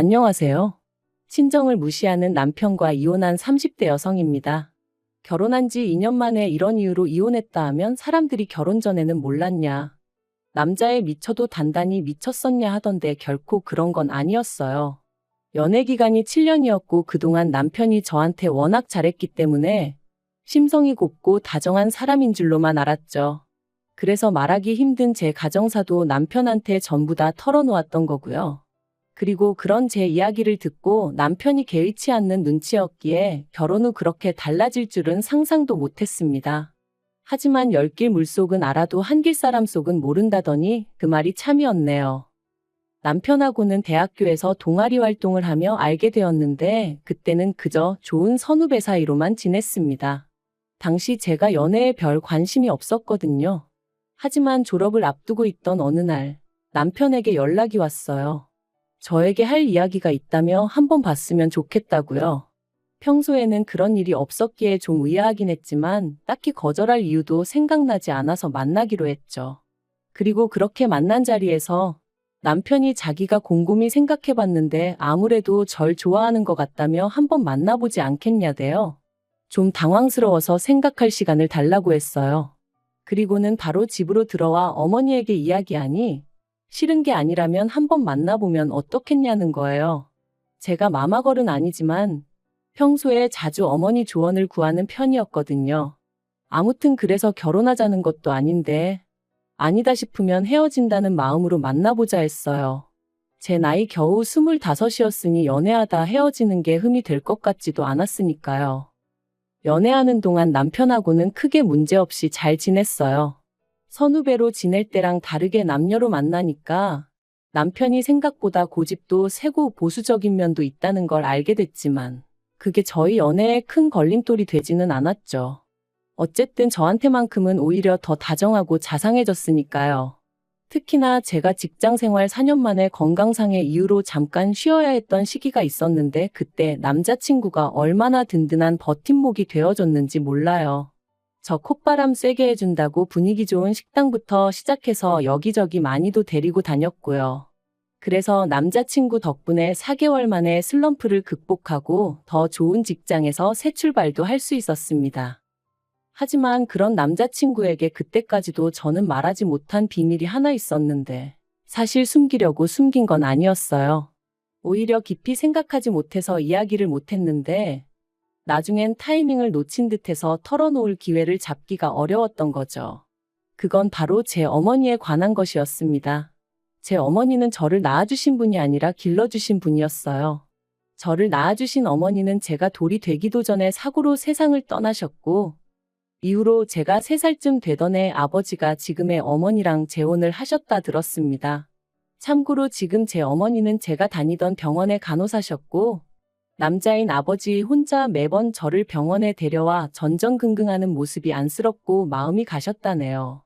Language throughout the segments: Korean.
안녕하세요. 친정을 무시하는 남편과 이혼한 30대 여성입니다. 결혼한 지 2년 만에 이런 이유로 이혼했다 하면 사람들이 결혼 전에는 몰랐냐, 남자에 미쳐도 단단히 미쳤었냐 하던데 결코 그런 건 아니었어요. 연애 기간이 7년이었고 그동안 남편이 저한테 워낙 잘했기 때문에 심성이 곱고 다정한 사람인 줄로만 알았죠. 그래서 말하기 힘든 제 가정사도 남편한테 전부 다 털어놓았던 거고요. 그리고 그런 제 이야기를 듣고 남편이 개의치 않는 눈치였기에 결혼 후 그렇게 달라질 줄은 상상도 못했습니다. 하지만 열길 물속은 알아도 한길 사람 속은 모른다더니 그 말이 참이었네요. 남편하고는 대학교에서 동아리 활동을 하며 알게 되었는데 그때는 그저 좋은 선후배 사이로만 지냈습니다. 당시 제가 연애에 별 관심이 없었거든요. 하지만 졸업을 앞두고 있던 어느 날 남편에게 연락이 왔어요. 저에게 할 이야기가 있다며 한번 봤으면 좋겠다고요. 평소에는 그런 일이 없었기에 좀 의아하긴 했지만 딱히 거절할 이유도 생각나지 않아서 만나기로 했죠. 그리고 그렇게 만난 자리에서 남편이 자기가 곰곰이 생각해봤는데 아무래도 절 좋아하는 것 같다며 한번 만나보지 않겠냐대요. 좀 당황스러워서 생각할 시간을 달라고 했어요. 그리고는 바로 집으로 들어와 어머니에게 이야기하니 싫은 게 아니라면 한번 만나보면 어떻겠냐는 거예요. 제가 마마걸은 아니지만 평소에 자주 어머니 조언을 구하는 편이었거든요. 아무튼 그래서 결혼하자는 것도 아닌데 아니다 싶으면 헤어진다는 마음으로 만나보자 했어요. 제 나이 겨우 25이었으니 연애하다 헤어지는 게 흠이 될 것 같지도 않았으니까요. 연애하는 동안 남편하고는 크게 문제없이 잘 지냈어요. 선후배로 지낼 때랑 다르게 남녀로 만나니까 남편이 생각보다 고집도 세고 보수적인 면도 있다는 걸 알게 됐지만 그게 저희 연애에 큰 걸림돌이 되지는 않았죠. 어쨌든 저한테만큼은 오히려 더 다정하고 자상해졌으니까요. 특히나 제가 직장 생활 4년 만에 건강상의 이유로 잠깐 쉬어야 했던 시기가 있었는데 그때 남자친구가 얼마나 든든한 버팀목이 되어줬는지 몰라요. 저 콧바람 쐬게 해준다고 분위기 좋은 식당부터 시작해서 여기저기 많이도 데리고 다녔고요. 그래서 남자친구 덕분에 4개월 만에 슬럼프를 극복하고 더 좋은 직장에서 새 출발도 할 수 있었습니다. 하지만 그런 남자친구에게 그때까지도 저는 말하지 못한 비밀이 하나 있었는데 사실 숨기려고 숨긴 건 아니었어요. 오히려 깊이 생각하지 못해서 이야기를 못했는데 나중엔 타이밍을 놓친 듯해서 털어놓을 기회를 잡기가 어려웠던 거죠. 그건 바로 제 어머니에 관한 것이었습니다. 제 어머니는 저를 낳아주신 분이 아니라 길러주신 분이었어요. 저를 낳아주신 어머니는 제가 돌이 되기도 전에 사고로 세상을 떠나셨고 이후로 제가 3살쯤 되던 해 아버지가 지금의 어머니랑 재혼을 하셨다 들었습니다. 참고로 지금 제 어머니는 제가 다니던 병원의 간호사셨고 남자인 아버지 혼자 매번 저를 병원에 데려와 전전긍긍하는 모습이 안쓰럽고 마음이 가셨다네요.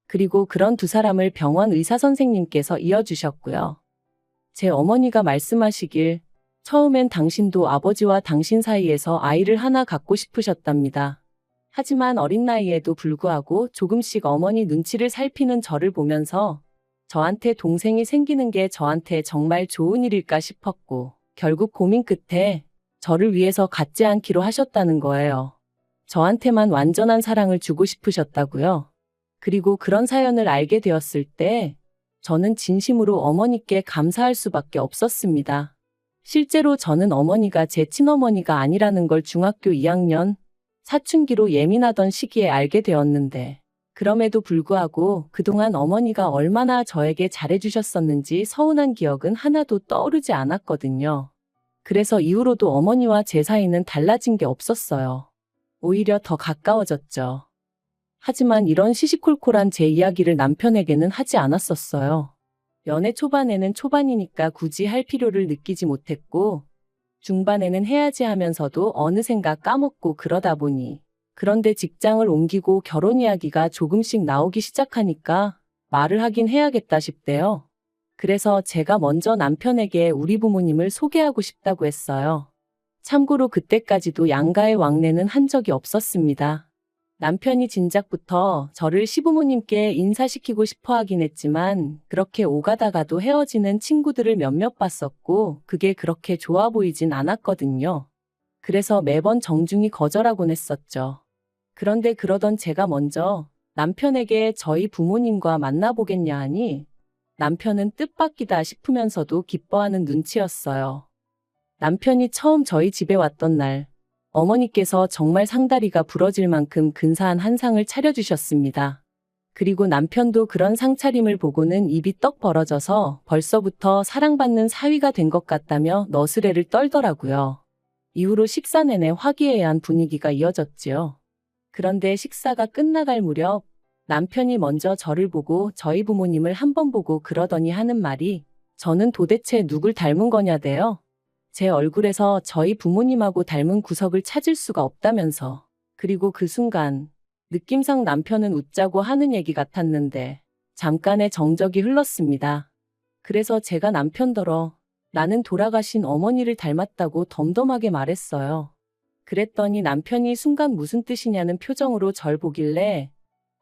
그리고 그런 두 사람을 병원 의사 선생님께서 이어주셨고요. 제 어머니가 말씀하시길 처음엔 당신도 아버지와 당신 사이에서 아이를 하나 갖고 싶으셨답니다. 하지만 어린 나이에도 불구하고 조금씩 어머니 눈치를 살피는 저를 보면서 저한테 동생이 생기는 게 저한테 정말 좋은 일일까 싶었고 결국 고민 끝에 저를 위해서 갖지 않기로 하셨다는 거예요. 저한테만 완전한 사랑을 주고 싶으셨다고요. 그리고 그런 사연을 알게 되었을 때 저는 진심으로 어머니께 감사할 수밖에 없었습니다. 실제로 저는 어머니가 제 친어머니가 아니라는 걸 중학교 2학년 사춘기로 예민하던 시기에 알게 되었는데 그럼에도 불구하고 그동안 어머니가 얼마나 저에게 잘해주셨었는지 서운한 기억은 하나도 떠오르지 않았거든요. 그래서 이후로도 어머니와 제 사이는 달라진 게 없었어요. 오히려 더 가까워졌죠. 하지만 이런 시시콜콜한 제 이야기를 남편에게는 하지 않았었어요. 연애 초반에는 초반이니까 굳이 할 필요를 느끼지 못했고 중반에는 해야지 하면서도 어느샌가 까먹고 그러다 보니 그런데 직장을 옮기고 결혼 이야기가 조금씩 나오기 시작하니까 말을 하긴 해야겠다 싶대요. 그래서 제가 먼저 남편에게 우리 부모님을 소개하고 싶다고 했어요. 참고로 그때까지도 양가의 왕래는 한 적이 없었습니다. 남편이 진작부터 저를 시부모님께 인사시키고 싶어 하긴 했지만 그렇게 오가다가도 헤어지는 친구들을 몇몇 봤었고 그게 그렇게 좋아 보이진 않았거든요. 그래서 매번 정중히 거절하곤 했었죠. 그런데 그러던 제가 먼저 남편에게 저희 부모님과 만나보겠냐 하니 남편은 뜻밖이다 싶으면서도 기뻐하는 눈치였어요. 남편이 처음 저희 집에 왔던 날, 어머니께서 정말 상다리가 부러질 만큼 근사한 한 상을 차려주셨습니다. 그리고 남편도 그런 상차림을 보고는 입이 떡 벌어져서 벌써부터 사랑받는 사위가 된 것 같다며 너스레를 떨더라고요. 이후로 식사 내내 화기애애한 분위기가 이어졌지요. 그런데 식사가 끝나갈 무렵 남편이 먼저 저를 보고 저희 부모님을 한 번 보고 그러더니 하는 말이 저는 도대체 누굴 닮은 거냐대요. 제 얼굴에서 저희 부모님하고 닮은 구석을 찾을 수가 없다면서. 그리고 그 순간 느낌상 남편은 웃자고 하는 얘기 같았는데 잠깐의 정적이 흘렀습니다. 그래서 제가 남편더러 나는 돌아가신 어머니를 닮았다고 덤덤하게 말했어요. 그랬더니 남편이 순간 무슨 뜻이냐는 표정으로 절 보길래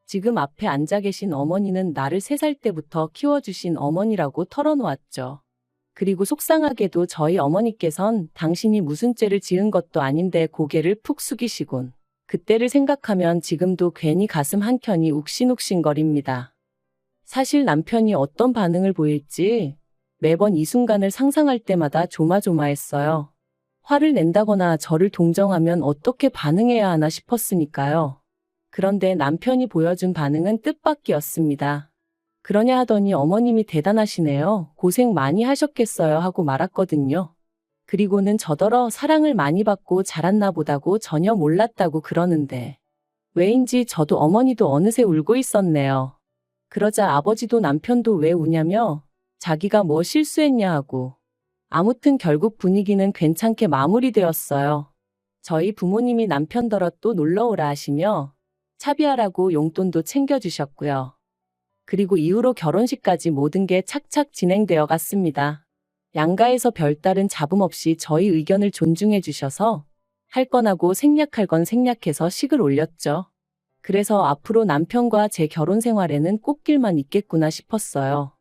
지금 앞에 앉아 계신 어머니는 나를 3살 때부터 키워주신 어머니라고 털어놓았죠. 그리고 속상하게도 저희 어머니께선 당신이 무슨 죄를 지은 것도 아닌데 고개를 푹 숙이시곤. 그때를 생각하면 지금도 괜히 가슴 한켠이 욱신욱신거립니다. 사실 남편이 어떤 반응을 보일지 매번 이 순간을 상상할 때마다 조마조마했어요. 화를 낸다거나 저를 동정하면 어떻게 반응해야 하나 싶었으니까요. 그런데 남편이 보여준 반응은 뜻밖이었습니다. 그러냐 하더니 어머님이 대단하시네요. 고생 많이 하셨겠어요 하고 말았거든요. 그리고는 저더러 사랑을 많이 받고 자랐나 보다고 전혀 몰랐다고 그러는데 왜인지 저도 어머니도 어느새 울고 있었네요. 그러자 아버지도 남편도 왜 우냐며 자기가 뭐 실수했냐 하고 아무튼 결국 분위기는 괜찮게 마무리되었어요. 저희 부모님이 남편더러 또 놀러오라 하시며 차비하라고 용돈도 챙겨주셨고요. 그리고 이후로 결혼식까지 모든 게 착착 진행되어 갔습니다. 양가에서 별다른 잡음 없이 저희 의견을 존중해 주셔서 할 건 하고 생략할 건 생략해서 식을 올렸죠. 그래서 앞으로 남편과 제 결혼 생활에는 꽃길만 있겠구나 싶었어요.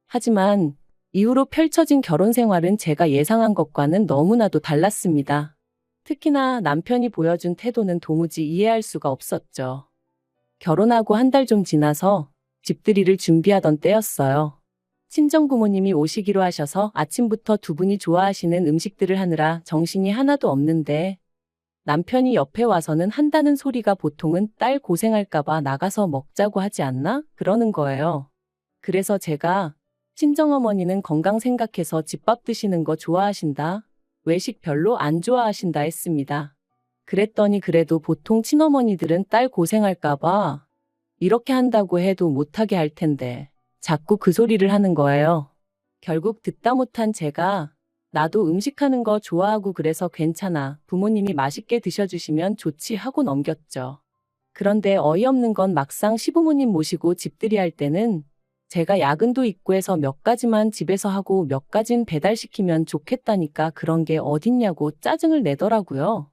하지만 이후로 펼쳐진 결혼 생활은 제가 예상한 것과는 너무나도 달랐습니다. 특히나 남편이 보여준 태도는 도무지 이해할 수가 없었죠. 결혼하고 한 달 좀 지나서 집들이를 준비하던 때였어요. 친정부모님이 오시기로 하셔서 아침부터 두 분이 좋아하시는 음식들을 하느라 정신이 하나도 없는데 남편이 옆에 와서는 한다는 소리가 보통은 딸 고생할까봐 나가서 먹자고 하지 않나? 그러는 거예요. 그래서 제가 친정어머니는 건강 생각해서 집밥 드시는 거 좋아하신다. 외식 별로 안 좋아하신다 했습니다. 그랬더니 그래도 보통 친어머니들은 딸 고생할까봐 이렇게 한다고 해도 못하게 할 텐데 자꾸 그 소리를 하는 거예요. 결국 듣다 못한 제가 나도 음식하는 거 좋아하고 그래서 괜찮아. 부모님이 맛있게 드셔주시면 좋지 하고 넘겼죠. 그런데 어이없는 건 막상 시부모님 모시고 집들이 할 때는 제가 야근도 있고 해서 몇 가지만 집에서 하고 몇 가진 배달시키면 좋겠다니까 그런 게 어딨냐고 짜증을 내더라고요.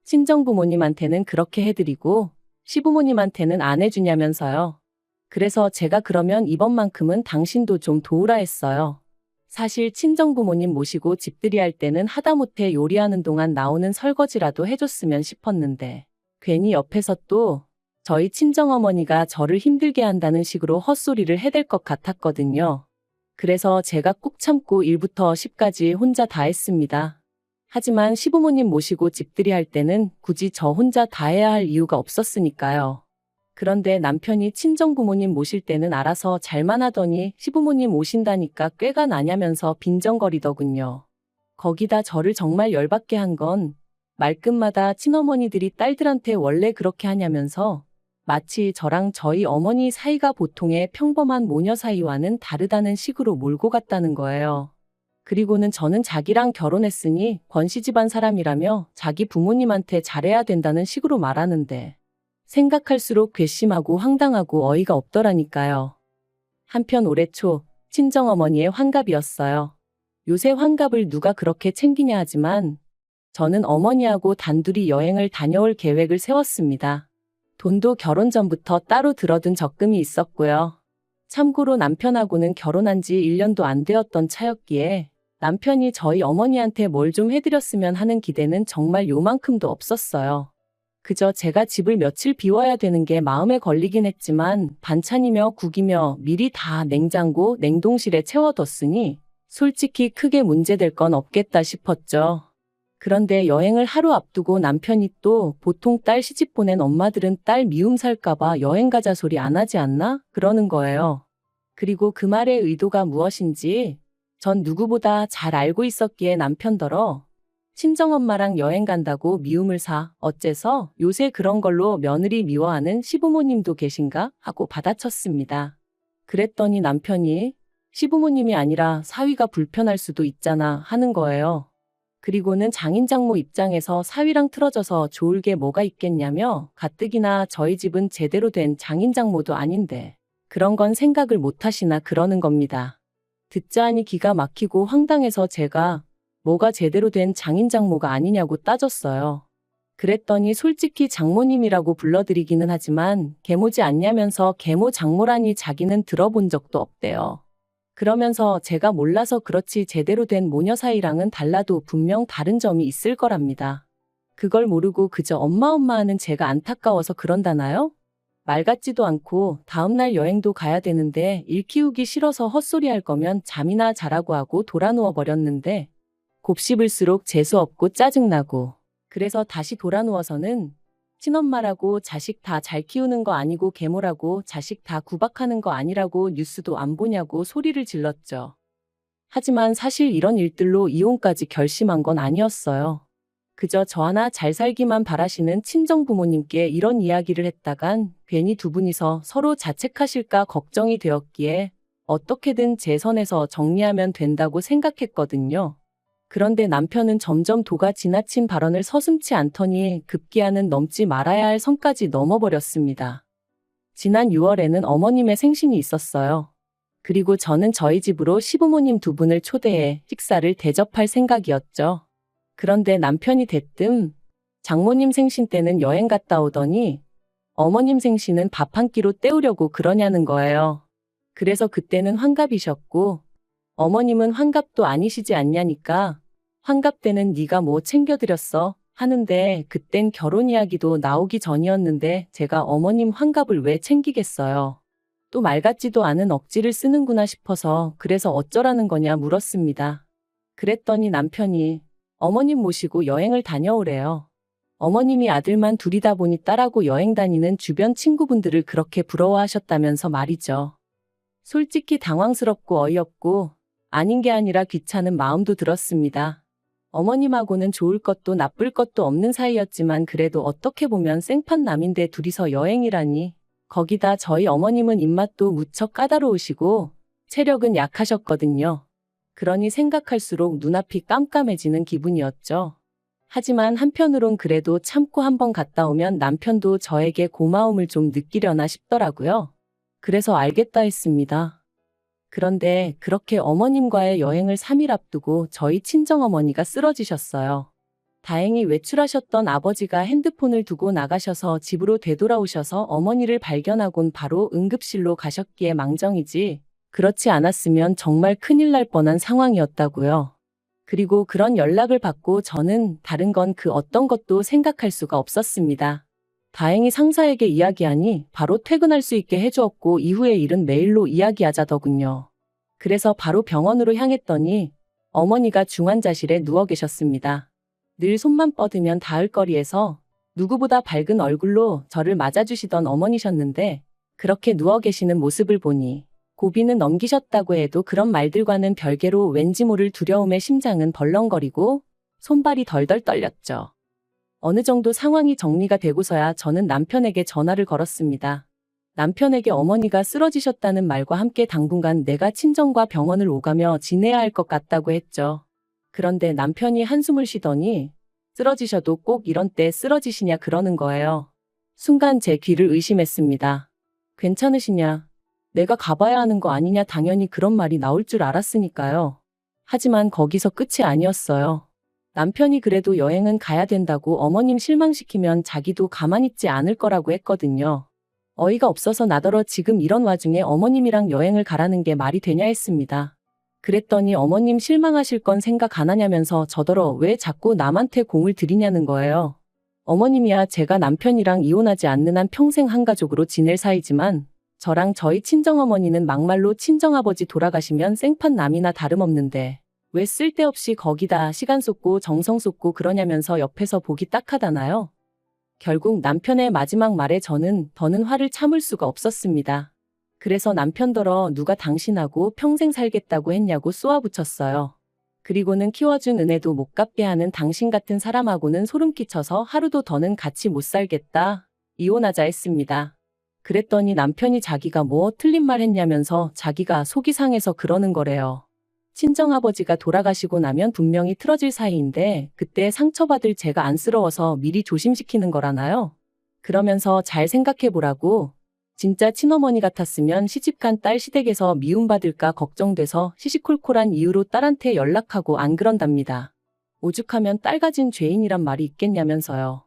친정부모님한테는 그렇게 해드리고 시부모님한테는 안 해주냐면서요. 그래서 제가 그러면 이번만큼은 당신도 좀 도우라 했어요. 사실 친정부모님 모시고 집들이 할 때는 하다못해 요리하는 동안 나오는 설거지라도 해줬으면 싶었는데 괜히 옆에서 또 저희 친정어머니가 저를 힘들게 한다는 식으로 헛소리를 해댈 것 같았거든요. 그래서 제가 꾹 참고 1부터 10까지 혼자 다 했습니다. 하지만 시부모님 모시고 집들이 할 때는 굳이 저 혼자 다 해야 할 이유가 없었으니까요. 그런데 남편이 친정부모님 모실 때는 알아서 잘만 하더니 시부모님 오신다니까 꾀가 나냐면서 빈정거리더군요. 거기다 저를 정말 열받게 한 건 말끝마다 친어머니들이 딸들한테 원래 그렇게 하냐면서 마치 저랑 저희 어머니 사이가 보통의 평범한 모녀 사이와는 다르다는 식으로 몰고 갔다는 거예요. 그리고는 저는 자기랑 결혼했으니 권씨 집안 사람이라며 자기 부모님한테 잘해야 된다는 식으로 말하는데 생각할수록 괘씸하고 황당하고 어이가 없더라니까요. 한편 올해 초 친정어머니의 환갑이었어요. 요새 환갑을 누가 그렇게 챙기냐 하지만 저는 어머니하고 단둘이 여행을 다녀올 계획을 세웠습니다. 돈도 결혼 전부터 따로 들어둔 적금이 있었고요. 참고로 남편하고는 결혼한 지 1년도 안 되었던 차였기에 남편이 저희 어머니한테 뭘 좀 해드렸으면 하는 기대는 정말 요만큼도 없었어요. 그저 제가 집을 며칠 비워야 되는 게 마음에 걸리긴 했지만 반찬이며 국이며 미리 다 냉장고, 냉동실에 채워뒀으니 솔직히 크게 문제될 건 없겠다 싶었죠. 그런데 여행을 하루 앞두고 남편이 또 보통 딸 시집 보낸 엄마들은 딸 미움 살까봐 여행 가자 소리 안 하지 않나? 그러는 거예요. 그리고 그 말의 의도가 무엇인지 전 누구보다 잘 알고 있었기에 남편더러 친정엄마랑 여행 간다고 미움을 사 어째서 요새 그런 걸로 며느리 미워하는 시부모님도 계신가? 하고 받아쳤습니다. 그랬더니 남편이 시부모님이 아니라 사위가 불편할 수도 있잖아 하는 거예요. 그리고는 장인장모 입장에서 사위랑 틀어져서 좋을 게 뭐가 있겠냐며 가뜩이나 저희 집은 제대로 된 장인장모도 아닌데 그런 건 생각을 못 하시나 그러는 겁니다. 듣자 하니 기가 막히고 황당해서 제가 뭐가 제대로 된 장인장모가 아니냐고 따졌어요. 그랬더니 솔직히 장모님이라고 불러드리기는 하지만 계모지 않냐면서 계모 장모라니 자기는 들어본 적도 없대요. 그러면서 제가 몰라서 그렇지 제대로 된 모녀 사이랑은 달라도 분명 다른 점이 있을 거랍니다. 그걸 모르고 그저 엄마 하는 제가 안타까워서 그런다나요? 말 같지도 않고 다음날 여행도 가야 되는데 일 키우기 싫어서 헛소리 할 거면 잠이나 자라고 하고 돌아 누워 버렸는데 곱씹을수록 재수없고 짜증나고 그래서 다시 돌아 누워서는 친엄마라고 자식 다 잘 키우는 거 아니고 계모라고 자식 다 구박하는 거 아니라고 뉴스도 안 보냐고 소리를 질렀죠. 하지만 사실 이런 일들로 이혼까지 결심한 건 아니었어요. 그저 저 하나 잘 살기만 바라시는 친정부모님께 이런 이야기를 했다간 괜히 두 분이서 서로 자책하실까 걱정이 되었기에 어떻게든 제 선에서 정리하면 된다고 생각했거든요. 그런데 남편은 점점 도가 지나친 발언을 서슴지 않더니 급기야는 넘지 말아야 할 선까지 넘어버렸습니다. 지난 6월에는 어머님의 생신이 있었어요. 그리고 저는 저희 집으로 시부모님 두 분을 초대해 식사를 대접할 생각이었죠. 그런데 남편이 대뜸 장모님 생신 때는 여행 갔다 오더니 어머님 생신은 밥 한 끼로 때우려고 그러냐는 거예요. 그래서 그때는 환갑이셨고 어머님은 환갑도 아니시지 않냐니까 환갑 때는 네가 뭐 챙겨드렸어? 하는데 그땐 결혼 이야기도 나오기 전이었는데 제가 어머님 환갑을 왜 챙기겠어요. 또 말 같지도 않은 억지를 쓰는구나 싶어서 그래서 어쩌라는 거냐 물었습니다. 그랬더니 남편이 어머님 모시고 여행을 다녀오래요. 어머님이 아들만 둘이다 보니 딸하고 여행 다니는 주변 친구분들을 그렇게 부러워하셨다면서 말이죠. 솔직히 당황스럽고 어이없고 아닌 게 아니라 귀찮은 마음도 들었습니다. 어머님하고는 좋을 것도 나쁠 것도 없는 사이였지만 그래도 어떻게 보면 생판남인데 둘이서 여행이라니. 거기다 저희 어머님은 입맛도 무척 까다로우시고 체력은 약하셨거든요. 그러니 생각할수록 눈앞이 깜깜해지는 기분이었죠. 하지만 한편으론 그래도 참고 한번 갔다 오면 남편도 저에게 고마움을 좀 느끼려나 싶더라고요. 그래서 알겠다 했습니다. 그런데 그렇게 어머님과의 여행을 3일 앞두고 저희 친정어머니가 쓰러지셨어요. 다행히 외출하셨던 아버지가 핸드폰을 두고 나가셔서 집으로 되돌아오셔서 어머니를 발견하곤 바로 응급실로 가셨기에 망정이지 그렇지 않았으면 정말 큰일 날 뻔한 상황이었다고요. 그리고 그런 연락을 받고 저는 다른 건 그 어떤 것도 생각할 수가 없었습니다. 다행히 상사에게 이야기하니 바로 퇴근할 수 있게 해주었고 이후의 일은 메일로 이야기하자더군요. 그래서 바로 병원으로 향했더니 어머니가 중환자실에 누워 계셨습니다. 늘 손만 뻗으면 닿을 거리에서 누구보다 밝은 얼굴로 저를 맞아주시던 어머니셨는데 그렇게 누워 계시는 모습을 보니 고비는 넘기셨다고 해도 그런 말들과는 별개로 왠지 모를 두려움에 심장은 벌렁거리고 손발이 덜덜 떨렸죠. 어느 정도 상황이 정리가 되고서야 저는 남편에게 전화를 걸었습니다. 남편에게 어머니가 쓰러지셨다는 말과 함께 당분간 내가 친정과 병원을 오가며 지내야 할 것 같다고 했죠. 그런데 남편이 한숨을 쉬더니 쓰러지셔도 꼭 이런 때 쓰러지시냐 그러는 거예요. 순간 제 귀를 의심했습니다. 괜찮으시냐? 내가 가봐야 하는 거 아니냐 당연히 그런 말이 나올 줄 알았으니까요. 하지만 거기서 끝이 아니었어요. 남편이 그래도 여행은 가야 된다고 어머님 실망시키면 자기도 가만히 있지 않을 거라고 했거든요. 어이가 없어서 나더러 지금 이런 와중에 어머님이랑 여행을 가라는 게 말이 되냐 했습니다. 그랬더니 어머님 실망하실 건 생각 안 하냐면서 저더러 왜 자꾸 남한테 공을 들이냐는 거예요. 어머님이야 제가 남편이랑 이혼하지 않는 한 평생 한 가족으로 지낼 사이지만 저랑 저희 친정어머니는 막말로 친정아버지 돌아가시면 생판남이나 다름없는데 왜 쓸데없이 거기다 시간 쏟고 정성 쏟고 그러냐면서 옆에서 보기 딱하다나요? 결국 남편의 마지막 말에 저는 더는 화를 참을 수가 없었습니다. 그래서 남편더러 누가 당신하고 평생 살겠다고 했냐고 쏘아붙였어요. 그리고는 키워준 은혜도 못 갚게 하는 당신 같은 사람하고는 소름 끼쳐서 하루도 더는 같이 못 살겠다. 이혼하자 했습니다. 그랬더니 남편이 자기가 뭐 틀린 말 했냐면서 자기가 속이 상해서 그러는 거래요. 친정아버지가 돌아가시고 나면 분명히 틀어질 사이인데 그때 상처받을 제가 안쓰러워서 미리 조심시키는 거라나요? 그러면서 잘 생각해보라고. 진짜 친어머니 같았으면 시집간 딸 시댁에서 미움받을까 걱정돼서 시시콜콜한 이유로 딸한테 연락하고 안 그런답니다. 오죽하면 딸 가진 죄인이란 말이 있겠냐면서요.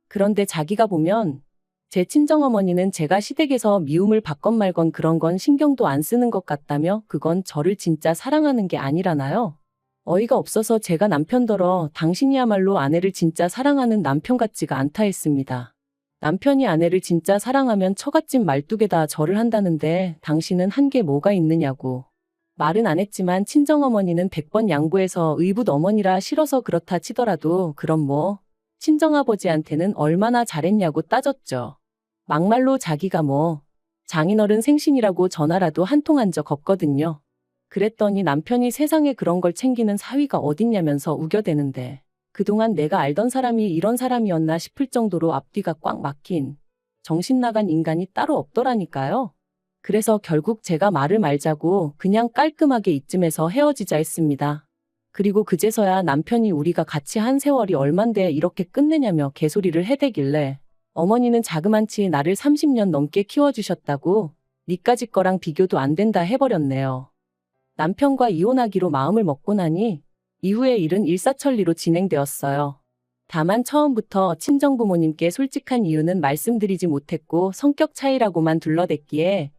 그런데 자기가 보면 제 친정어머니는 제가 시댁에서 미움을 받건 말건 그런 건 신경도 안 쓰는 것 같다며 그건 저를 진짜 사랑하는 게 아니라나요? 어이가 없어서 제가 남편더러 당신이야말로 아내를 진짜 사랑하는 남편 같지가 않다 했습니다. 남편이 아내를 진짜 사랑하면 처갓집 말뚝에다 절을 한다는데 당신은 한 게 뭐가 있느냐고. 말은 안 했지만 친정어머니는 100번 양보해서 의붓 어머니라 싫어서 그렇다 치더라도 그럼 뭐 친정아버지한테는 얼마나 잘했냐고 따졌죠. 막말로 자기가 뭐 장인어른 생신이라고 전화라도 한 통 한 적 없거든요. 그랬더니 남편이 세상에 그런 걸 챙기는 사위가 어딨냐면서 우겨대는데 그동안 내가 알던 사람이 이런 사람이었나 싶을 정도로 앞뒤가 꽉 막힌 정신 나간 인간이 따로 없더라니까요. 그래서 결국 제가 말을 말자고 그냥 깔끔하게 이쯤에서 헤어지자 했습니다. 그리고 그제서야 남편이 우리가 같이 한 세월이 얼만데 이렇게 끝내냐며 개소리를 해대길래 어머니는 자그만치 나를 30년 넘게 키워주셨다고 니까지 거랑 비교도 안 된다 해버렸네요. 남편과 이혼하기로 마음을 먹고 나니 이후의 일은 일사천리로 진행되었어요. 다만 처음부터 친정부모님께 솔직한 이유는 말씀드리지 못했고 성격 차이라고만 둘러댔기에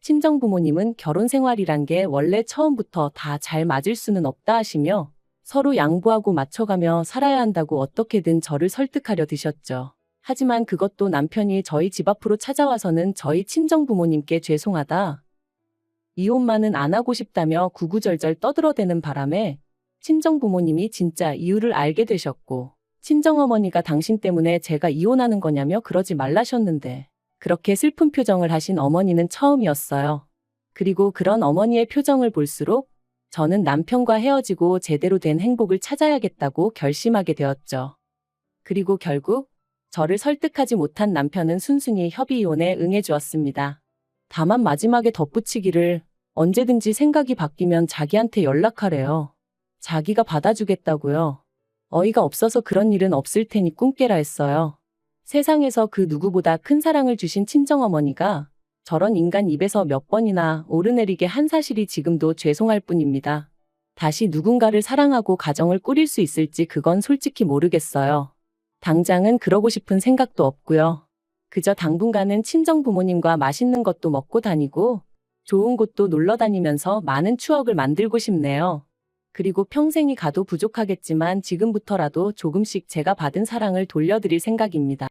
친정부모님은 결혼 생활이란 게 원래 처음부터 다 잘 맞을 수는 없다 하시며 서로 양보하고 맞춰가며 살아야 한다고 어떻게든 저를 설득하려 드셨죠. 하지만 그것도 남편이 저희 집 앞으로 찾아와서는 저희 친정부모님께 죄송하다. 이혼만은 안 하고 싶다며 구구절절 떠들어대는 바람에 친정부모님이 진짜 이유를 알게 되셨고 친정어머니가 당신 때문에 제가 이혼하는 거냐며 그러지 말라셨는데 그렇게 슬픈 표정을 하신 어머니는 처음이었어요. 그리고 그런 어머니의 표정을 볼수록 저는 남편과 헤어지고 제대로 된 행복을 찾아야겠다고 결심하게 되었죠. 그리고 결국 저를 설득하지 못한 남편은 순순히 협의 이혼에 응해주었습니다. 다만 마지막에 덧붙이기를 언제든지 생각이 바뀌면 자기한테 연락하래요. 자기가 받아주겠다고요. 어이가 없어서 그런 일은 없을 테니 꿈 깨라 했어요. 세상에서 그 누구보다 큰 사랑을 주신 친정어머니가 저런 인간 입에서 몇 번이나 오르내리게 한 사실이 지금도 죄송할 뿐입니다. 다시 누군가를 사랑하고 가정을 꾸릴 수 있을지 그건 솔직히 모르겠어요. 당장은 그러고 싶은 생각도 없고요. 그저 당분간은 친정부모님과 맛있는 것도 먹고 다니고 좋은 곳도 놀러 다니면서 많은 추억을 만들고 싶네요. 그리고 평생이 가도 부족하겠지만 지금부터라도 조금씩 제가 받은 사랑을 돌려드릴 생각입니다.